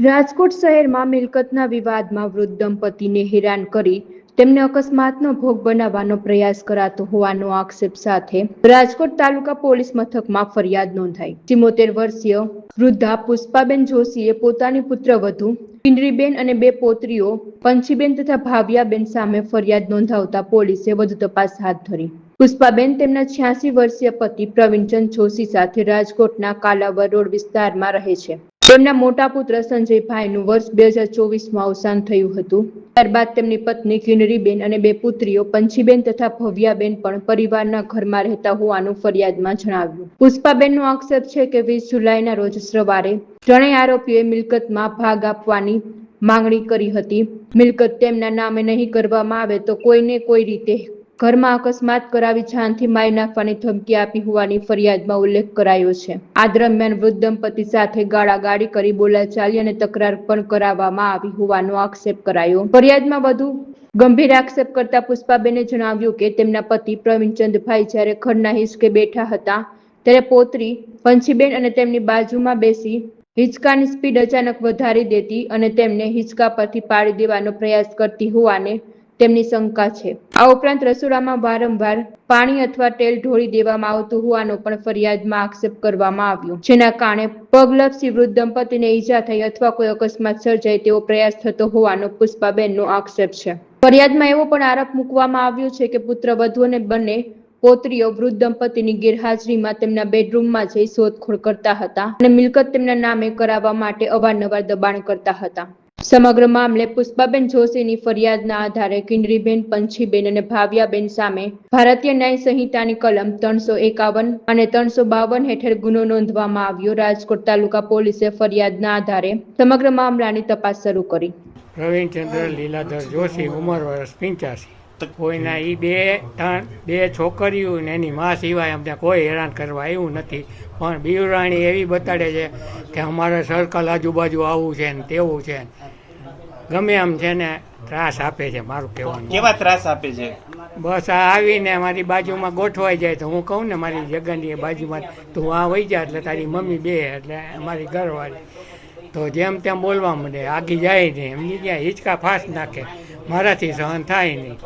રાજકોટ શહેરમાં મિલકતના વિવાદમાં વૃદ્ધ દંપતીને હેરાન કરી તેમને અકસ્માતનો ભોગ બનાવવાનો પ્રયાસ કરાતો હોવાનો આક્ષેપ સાથે રાજકોટ તાલુકા પોલીસ મથકમાં ફરિયાદ નોંધાઈ। 74 વર્ષીય વૃદ્ધા પુષ્પાબેન જોશીએ પોતાની પુત્રવધુ કિન્નરીબેન અને બે પૌત્રીઓ પંચીબેન તથા ભાવ્યાબેન સામે ફરિયાદ નોંધાવતા પોલીસે વધુ તપાસ હાથ ધરી। પુષ્પાબેન તેમના 86 વર્ષીય પતિ પ્રવીણચંદ જોશી સાથે રાજકોટના કાલાવડ રોડ વિસ્તારમાં રહે છે। તેમના મોટા પુત્ર સંજયભાઈનું વર્ષ 2024માં અવસાન થયું હતું। ત્યારબાદ તેમની પત્ની કિન્નરીબેન અને બે પુત્રીઓ પંચીબેન તથા ભવ્યાબેન પણ પરિવારના ઘરમાં રહેતા હોવાનું ફરિયાદમાં જણાવ્યું। પુષ્પાબેનનો આક્ષેપ છે કે 20 જુલાઈના રોજ સવારે ત્રણેય આરોપીઓએ મિલકતમાં ભાગ આપવાની માંગણી કરી હતી। મિલકત તેમના નામે નહીં કરવામાં આવે તો કોઈને કોઈ રીતે ઘરમાં અકસ્માત કરાવી જાનથી મારી નાખવાની ધમકી આપી હોવાની ફરિયાદમાં ઉલ્લેખ કરાયો છે। આ દરમિયાન વૃદ્ધ દંપતી સાથે ગાળાગાળી કરી બોલાચાલી અને તકરાર પણ કરાવવામાં આવી હોવાનો આક્ષેપ કરાયો। ફરિયાદમાં વધુ ગંભીર આક્ષેપ કરતા પુષ્પાબેને જણાવ્યું કે તેમના પતિ પ્રવીણચંદભાઈ જ્યારે ખડના હિંચકે બેઠા હતા ત્યારે પૌત્રી પંચીબેન અને તેમની બાજુમાં બેસી હિંચકાની સ્પીડ અચાનક વધારી દેતી અને તેમને હિંચકા પરથી પાડી દેવાનો પ્રયાસ કરતી હોવાને તેમની શંકા છે। આ ઉપરાંત રસોડામાં વારંવાર પાણી અથવા તેલ ઢોળી દેવામાં આવતું હોવાનો પણ ફરિયાદમાં આક્ષેપ કરવામાં આવ્યો, જેના કારણે પગલપસી વૃદ્ધ દંપતીને ઈજા થઈ અથવા કોઈ અકસ્માત સર્જાય તેવો પ્રયાસ થતો હોવાનો પુષ્પાબેનનો આક્ષેપ છે। ફરિયાદમાં એવો પણ આરોપ મૂકવામાં આવ્યો છે કે પુત્રવધુ અને બંને પૌત્રીઓ વૃદ્ધ દંપતીની ગેરહાજરીમાં તેમના બેડરૂમમાં જઈ શોધખોળ કરતા હતા અને મિલકત તેમના નામે કરાવવા માટે અવારનવાર દબાણ કરતા હતા। સમગ્ર મામલે પુષ્પાબેન જોશીની ફરિયાદના આધારે કિન્નરીબેન, પંચીબેન અને ભાવ્યાબેન સામે ભારતીય ન્યાય સંહિતાની કલમ 351 અને 352 હેઠળ ગુનો નોંધવામાં આવ્યો। રાજકોટ તાલુકા પોલીસે ફરિયાદના આધારે સમગ્ર મામલાની તપાસ શરૂ કરી। પ્રવીણચંદ્ર લીલાધર જોશી, ઉંમર વર્ષ 85। કોઈના બે છોકરીઓ ને એની મા સિવાય અમને કોઈ હેરાન કરવા આવ્યું નથી, પણ બીવરાણી એવી બતાડે છે કે અમારે સર્કલ આજુબાજુ આવવું છે ને તેવું છે, ગમે એમ છે ને ત્રાસ આપે છે। મારું કહેવાનું કેવા ત્રાસ આપે છે? બસ આ આવીને મારી બાજુમાં ગોઠવાઈ જાય તો હું કહું ને મારી જગ્યાની બાજુમાં તું આ વહી જા એટલે તારી મમ્મી બે એટલે મારી ઘરવાળી તો જેમ તેમ બોલવા માંડે, આગી જાય નહીં, એમની ત્યાં હિંચકા ફાસ નાખે, મારાથી સહન થાય નહીં।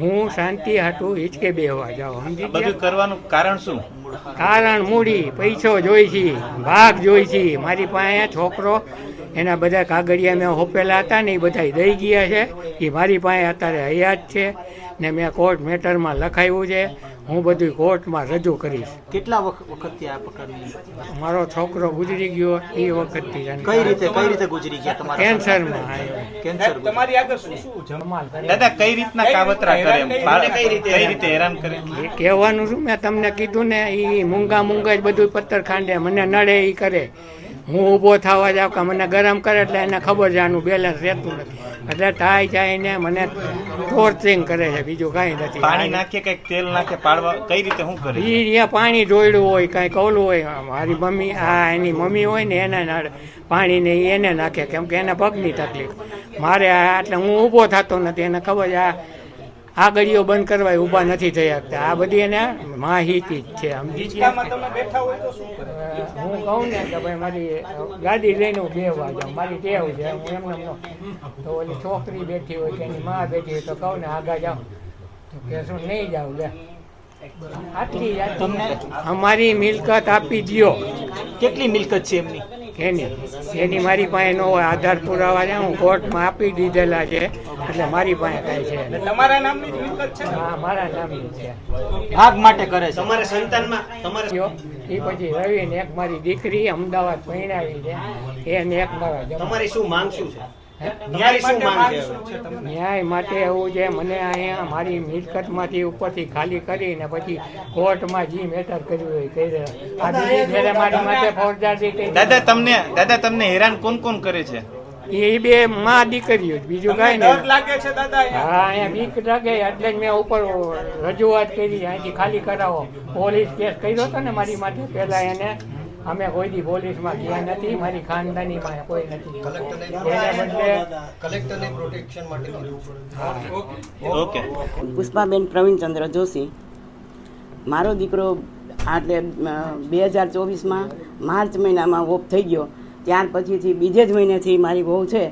હું શાંતિ હાટું હિંચકે બેહવા જાઉં। સમજી બધું કરવાનું કારણ શું? કારણ મૂડી પૈસો જોઈ છે, ભાગ જોઈ છે। મારી પાસે છોકરો એના બધા કાગળિયા મેં હોપેલા હતા ને એ બધા દઈ ગયા છે, એ મારી પાસે અત્યારે હયાત છે ને મેં કોર્ટ મેટરમાં લખાવ્યું છે, હું બધું કોર્ટમાં રજૂ કરીશ। કેટલા વખતથી આ પ્રકારની? મારો છોકરો ગુજરી ગયો એ વખતથી। કઈ રીતે ગુજરી ગયા? તમારા કેન્સરમાં આવ્યો। કેન્સર તમારી આગળ શું દાદા કઈ રીતના કાવતરા કરે એમ? કઈ રીતે હેરાન કરે? એ કહેવાનું શું, મેં તમને કીધું ને એ મૂંગા જ બધું પથ્થર ખાંડે, મને નડે એ કરે, હું ઊભો થવા જાઉં કે મને ગરમ કરે એટલે એને ખબર છે આનું બેલેન્સ રહેતું નથી એટલે થાય જાય ને મને ટોર્ચરિંગ કરે છે, બીજું કાંઈ નથી। પાણી નાખે કઈક તેલ નાખે પાડવા કઈ રીતે શું કરે? એ પાણી ઢોળ્યું હોય કાંઈ કવલું હોય, મારી મમ્મી એની મમ્મી હોય ને એને પાણી ને એને નાખે કેમ કે એને પગની તકલીફ, મારે એટલે હું ઊભો થતો નથી, એને ખબર છે આ ગળીઓ બંધ કરવા ઊભા નથી થઈ શકતા, આ બધી એને માહિતી જ છે। સમજી ગયા? હું કહું ને કે ભાઈ મારી ગાડી લઈને હું બેહવા જાઉં, મારી ટેવ છે, હું એમને તો ઓલી છોકરી બેઠી હોય કે એની મા બેઠી હોય તો કહું ને આગા જાઉં તો કે શું નહીં જાઉં લે આટલી તમને અમારી મિલકત આપી દો। કેટલી મિલકત છે એમની? એની મારી પાસે ન હોય, આધાર પુરાવા છે હું કોર્ટમાં આપી દીધેલા છે એટલે મારી પાસે કાંઈ છે। તમારા નામની મિલકત છે? હા, મારા નામની છે। ભાગ માટે કરે છે? તમારા સંતાનમાં તમારે એ પછી રવિ ને એક મારી દીકરી અમદાવાદ પરણાવી છે, એને એક મારા તમારી શું માંગ શું છે? ન્યાય માટે એવું છે, મને અહીંયા મારી મિલકતમાંથી ઉપરથી ખાલી કરીને પછી કોર્ટમાં જે મેટર કર્યું એ કરી મારી માટે ફોજદારી કરી। દાદા તમને હેરાન કોણ કરે છે? એ બે માં દીકરીઓ, બીજું કાંઈ નહીં। હા, અહીંયા બીક લાગે એટલે જ મેં ઉપર રજૂઆત કરી, અહીંથી ખાલી કરાવો। પોલીસ કેસ કર્યો હતો ને મારી માટે પહેલા એને, અમે કોઈ દી પોલીસમાં ગયા નથી, મારી ખાનદાનીમાં કોઈ નથી, એને બદલે કલેક્ટરને પ્રોટેક્શન માટે। ઓકે। પુષ્પાબેન પ્રવીણચંદ્ર જોશી, મારો દીકરો એટલે 2024માં માર્ચ મહિનામાં ઓફ થઈ ગયો, ત્યાર પછીથી બીજે જ મહિનેથી મારી વહુ છે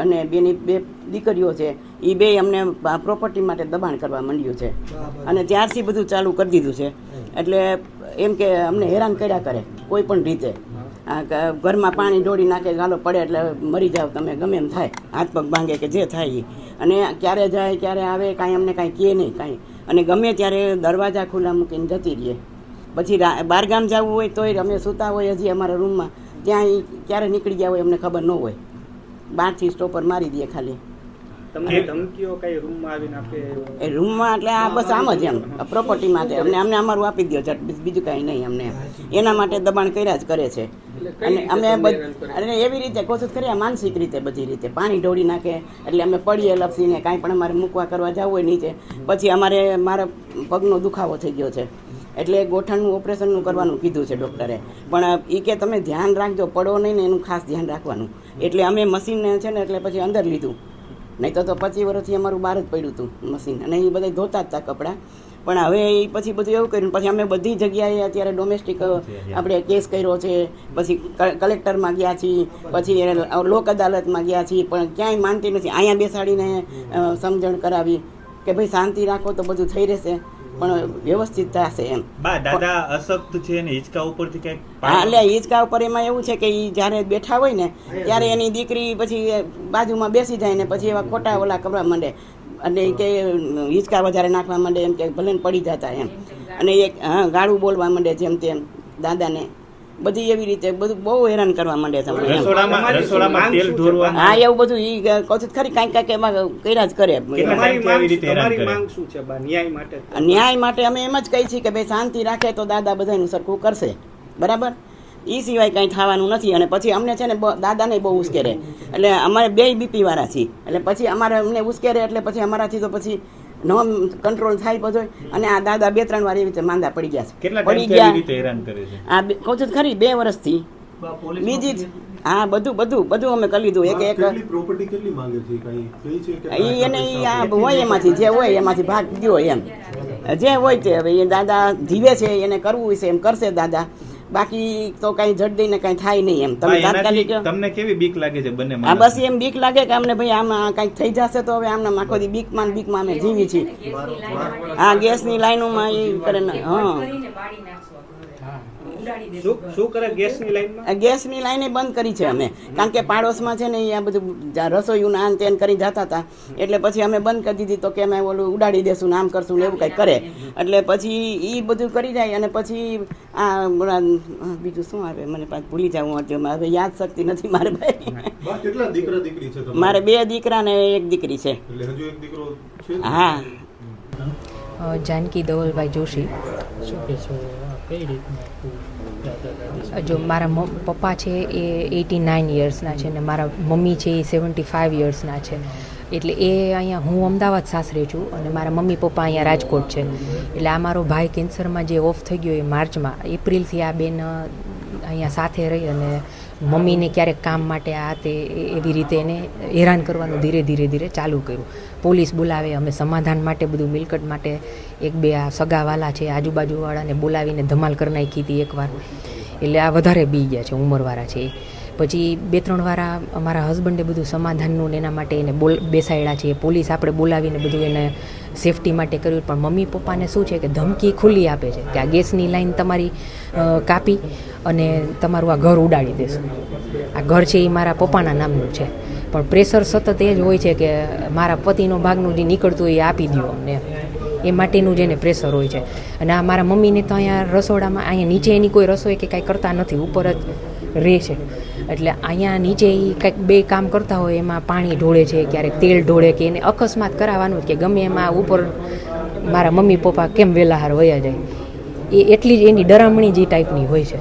અને બેની 2 દીકરીઓ છે એ બે અમને પ્રોપર્ટી માટે દબાણ કરવા માંડ્યું છે અને ત્યારથી બધું ચાલુ કરી દીધું છે. એટલે એમ કે અમને હેરાન કર્યા કરે કોઈ પણ રીતે. ઘરમાં પાણી ઢોળી નાખે, ગાલો પડે એટલે મરી જાવ તમે, ગમે એમ થાય, હાથ પગ ભાંગે કે જે થાય એ. અને ક્યારે જાય ક્યારે આવે કાંઈ અમને કાંઈ કહે નહીં કાંઈ. અને ગમે ત્યારે દરવાજા ખુલ્લા મૂકીને જતી રહીએ. પછી બહારગામ જવું હોય તોય અમે સૂતા હોય હજી અમારા રૂમમાં, ત્યાં ઈ ક્યારે નીકળી ગયા હોય અમને ખબર ન હોય. બહારથી સ્ટોપર મારી દે ખાલી. તમને ધમકીઓ કઈ રૂમમાં આવીને આપે? એ રૂમમાં એટલે આ બસ આમ જ એમ પ્રોપર્ટી માટે અમને અમારું આપી દો ઝટ, બીજું કાંઈ નહીં અમને. એના માટે દબાણ કર્યા જ કરે છે. અને અમે અને એવી રીતે કોશિશ કરીએ માનસિક રીતે બધી રીતે પાણી ઢોળી નાખે એટલે અમે પડીએ લપસીને. કાંઈ પણ અમારે મૂકવા કરવા જવું હોય નીચે, પછી મારા પગનો દુખાવો થઈ ગયો છે એટલે ગોઠણનું ઓપરેશનનું કરવાનું કીધું છે ડૉક્ટરે. પણ એ કે તમે ધ્યાન રાખજો, પડો નહીં ને એનું ખાસ ધ્યાન રાખવાનું. એટલે અમે મશીનને છે ને એટલે પછી અંદર લીધું, નહીં તો 25 વર્ષથી અમારું બહાર જ પડ્યું હતું મશીન, અને એ બધા ધોતા જ હતા કપડાં. પણ હવે એ પછી બધું એવું કર્યું. પછી અમે બધી જગ્યાએ અત્યારે ડોમેસ્ટિક આપણે કેસ કર્યો છે, પછી કલેક્ટરમાં ગયા છીએ, પછી લોક અદાલતમાં ગયા છીએ, પણ ક્યાંય માનતી નથી. અહીંયા બેસાડીને સમજણ કરાવી કે ભાઈ શાંતિ રાખો તો બધું થઈ રહેશે, પણ વ્યવસ્થિત થશે એમ. દાદા અશક્ત છે ને હિંચકા ઉપરથી ક્યાંક? હા, એટલે હિંચકા ઉપર એમાં એવું છે કે એ જ્યારે બેઠા હોય ને ત્યારે એની દીકરી પછી બાજુમાં બેસી જાય ને પછી એવા ખોટા ઓલા કરવા માંડે અને કે હિંચકા વધારે નાખવા માંડે એમ કે ભલે પડી જતા એમ. અને એક ગાળું બોલવા માંડે જેમ તેમ દાદાને, બધી એવી રીતે બધું બહુ હેરાન કરવા માંડે તમને. રસોડામાં તેલ ઢોરવા? હા, એવું બધું ઈ કોશિશ ખરી કાંઈક એમાં કર્યા જ કરે. ન્યાય માટે અમે એમ જ કહી છીએ કે ભાઈ શાંતિ રાખે તો દાદા બધાનું સરખું કરશે, બરાબર. એ સિવાય કાંઈ થવાનું નથી. અને પછી અમને છે ને દાદાને બહુ ઉશ્કેરે, એટલે અમારે 2 બીપી વાળા છીએ, એટલે પછી અમને ઉશ્કેરે એટલે પછી અમારાથી તો પછી નો કંટ્રોલ થાય બધો. અને આ દાદા 2-3 વાર એવી રીતે માંદા પડી ગયા છે. પડી ગયા આ કહું છું ખરી 2 વર્ષથી. બીજી હા, બધું અમે કરી લીધું. એક પ્રોપર્ટી કેટલી માંગે છે કાંઈ ઈ એને આ હોય એમાંથી જે હોય એમાંથી ભાગ ગયો એમ જે હોય તે. હવે એ દાદા જીવે છે, એને કરવું છે એમ કરશે દાદા, બાકી તો કઈ જડ દઈને કઈ થાય નહીં એમ. તમે તાત્કાલિક તમને કેવી બીક લાગે છે બંને? હા, બસ એમ બીક લાગે કે અમને ભાઈ આમાં કઈક થઈ જશે તો હવે આમને આખો દી બીકમાં અમે જીવી છીએ. હા, ગેસની લાઈનોમાં એ કરે ને. હા, શું કરે ગેસની લાઈનમાં? ગેસની લાઈને બંધ કરી છે અમે, કારણ કે પાડોશમાં છે ને આ બધું રસોઈયું આન તેન કરી જતા હતા, એટલે પછી અમે બંધ કરી દીધી. તો કે અમે ઓલું ઉડાડી દેશું ને આમ કરશું ને એવું કંઈક કરે, એટલે પછી એ બધું કરી જાય. અને પછી આ બીજું શું આવે મને પાછું ભૂલી જાઉં, હવે યાદ શક્તિ નથી મારે ભાઈ. કેટલા દીકરા દીકરી છે? મારે 2 દીકરા ને 1 દીકરી છે. એટલે હજુ એક દીકરો છે? હા. જાનકી ધવલભાઈ જોશી. શું કહેશો કઈ રીતના? જો મારા પપ્પા છે એ 89 યર્સના છે ને મારા મમ્મી છે એ 75 યર્સના છે. એટલે એ અહીંયા હું અમદાવાદ સાસરે છું અને મારા મમ્મી પપ્પા અહીંયા રાજકોટ છે. એટલે આ મારો ભાઈ કેન્સરમાં જે ઓફ થઈ ગયો એ માર્ચમાં, એપ્રિલથી આ બેન અહીંયા સાથે રહી અને મમ્મીને ક્યારેક કામ માટે આ તે એવી રીતે એને હેરાન કરવાનું ધીરે ચાલુ કર્યું. પોલીસ બોલાવે, અમે સમાધાન માટે બધું મિલકત માટે 1-2 આ સગાવાલા છે આજુબાજુવાળાને બોલાવીને ધમાલ કરી નાખી હતી એકવાર. એટલે આ વધારે બી ગયા છે, ઉંમરવાળા છે. પછી 2-3 વાર અમારા હસબન્ડે બધું સમાધાનનું એના માટે એને બેસાડ્યા છે. પોલીસ આપણે બોલાવીને બધું એને સેફટી માટે કર્યું. પણ મમ્મી પપ્પાને શું છે કે ધમકી ખુલ્લી આપે છે કે આ ગેસની લાઈન તમારી કાપી અને તમારું આ ઘર ઉડાડી દેશું. આ ઘર છે એ મારા પપ્પાના નામનું છે, પણ પ્રેશર સતત એ જ હોય છે કે મારા પતિનો ભાગનું જે નીકળતું હોય એ આપી દો અમને, એ માટેનું જ એને પ્રેશર હોય છે. અને આ મારા મમ્મીને તો અહીંયા રસોડામાં અહીંયા નીચે એની કોઈ રસોઈ કે કાંઈ કરતા નથી, ઉપર જ રહે છે. એટલે અહીંયા નીચે એ કંઈક 2 કામ કરતા હોય એમાં પાણી ઢોળે છે, ક્યારેક તેલ ઢોળે, કે એને અકસ્માત કરાવવાનું કે ગમે એમાં ઉપર મારા મમ્મી પપ્પા કેમ વહેલા હાર વયા જાય, એ એટલી જ એની ડરામણી જે ટાઈપની હોય છે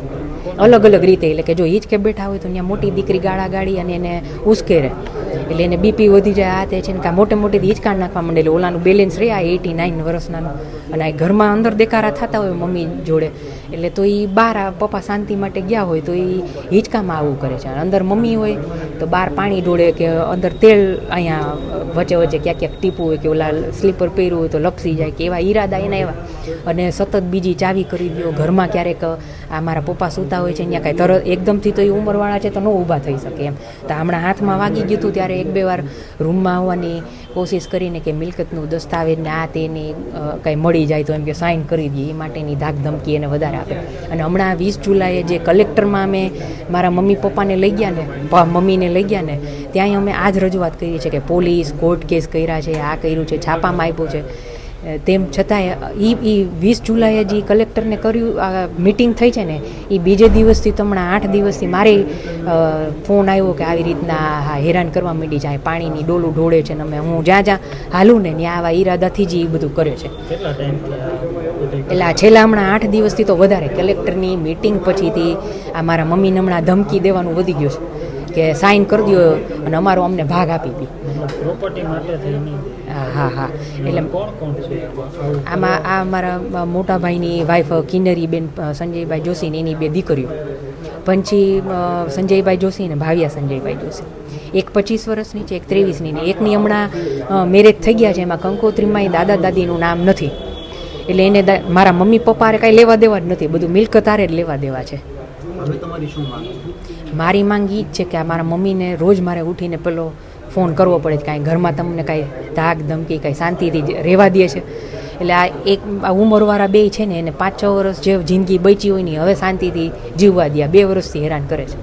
અલગ રીતે. એટલે કે જો હિંચકે બેઠા હોય તો ત્યાં મોટી દીકરી ગાળા ગાળી અને એને ઉશ્કેરે, એટલે એને બીપી વધી જાય આ તે છે ને કાં મોટે મોટી હિંચકાણ નાખવા માંડે એટલે ઓલાનું બેલેન્સ રહે આ 89 વર્ષનાનું અને આ ઘરમાં અંદર દેકારા થતા હોય મમ્મી જોડે એટલે તો એ બહાર પપ્પા શાંતિ માટે ગયા હોય તો એ હિંચકામાં આવું કરે છે અંદર મમ્મી હોય તો બહાર પાણી ઢોળે કે અંદર તેલ અહીંયા વચ્ચે વચ્ચે ક્યાંક ક્યાંક ટીપું હોય કે ઓલા સ્લીપર પહેર્યું હોય તો લપસી જાય કે એવા ઈરાદા એના એવા અને સતત બીજી ચાવી કરી દો ઘરમાં ક્યારેક આ મારા પપ્પા સૂતા હોય છે અહીંયા કાંઈ તરત એકદમથી તો એ ઉંમરવાળા છે તો ન ઊભા થઈ શકે એમ તો હમણાં હાથમાં વાગી ગયું હતું ત્યારે 1-2 વાર રૂમમાં આવવાની કોશિશ કરીને કે મિલકતનું દસ્તાવેજ ને આ તેની કંઈ મળી જાય તો એમ કે સાઇન કરી દઈએ એ માટેની ધાક ધમકી એને વધારે આપે અને હમણાં 20 જુલાઈએ જે કલેક્ટરમાં અમે મારા મમ્મી પપ્પાને લઈ ગયા ને મમ્મીને લઈ ગયા ને ત્યાં અમે આ જ રજૂઆત કરી છે કે પોલીસ કોર્ટ કેસ કર્યા છે આ કર્યું છે છાપામાં આપ્યું છે તેમ છતાંય એ 20 જુલાઈએ જે કલેક્ટરને કર્યું આ મિટિંગ થઈ છે ને એ બીજે દિવસથી તો હમણાં 8 દિવસથી મારે ફોન આવ્યો કે આવી રીતના હેરાન કરવા માંડી જાય પાણીની ડોલું ઢોળે છે ને અમે હું જ્યાં હાલું ને ત્યાં આવા ઈરાદાથી જ એ બધું કરે છે એટલે આ છેલ્લા હમણાં 8 દિવસથી તો વધારે કલેક્ટરની મિટિંગ પછીથી આ મારા મમ્મીને હમણાં ધમકી દેવાનું વધી ગયું છે કે સાઇન કરી દો અને અમારો અમને ભાગ આપી દે પ્રોપર્ટી માટે થઈને હા એટલે કોણ કોણ છે આમાં આ મારા મોટા ભાઈની વાઈફ કિન્નરીબેન સંજયભાઈ જોશી ને એની 2 દીકરીઓ પંછી સંજયભાઈ જોશી ને ભાવિયા સંજયભાઈ જોશી એક 25 વર્ષની છે એક 23ની ને એકની હમણાં મેરેજ થઈ ગયા છે એમાં કંકોત્રીમાં એ દાદા દાદીનું નામ નથી એટલે એને મારા મમ્મી પપ્પાએ કાંઈ લેવા દેવા જ નથી બધું મિલકત હારે જ લેવા દેવા છે મારી માંગ એ જ છે કે આ મારા મમ્મીને રોજ મારે ઉઠીને પેલો ફોન કરવો પડે છે કાંઈ ઘરમાં તમને કાંઈ ધાક ધમકી કાંઈ શાંતિથી રહેવા દે છે એટલે આ એક ઉંમરવાળા 2 છે ને એને 5-6 વર્ષ જે જિંદગી બચી હોય ને હવે શાંતિથી જીવવા દે 2 વર્ષથી હેરાન કરે છે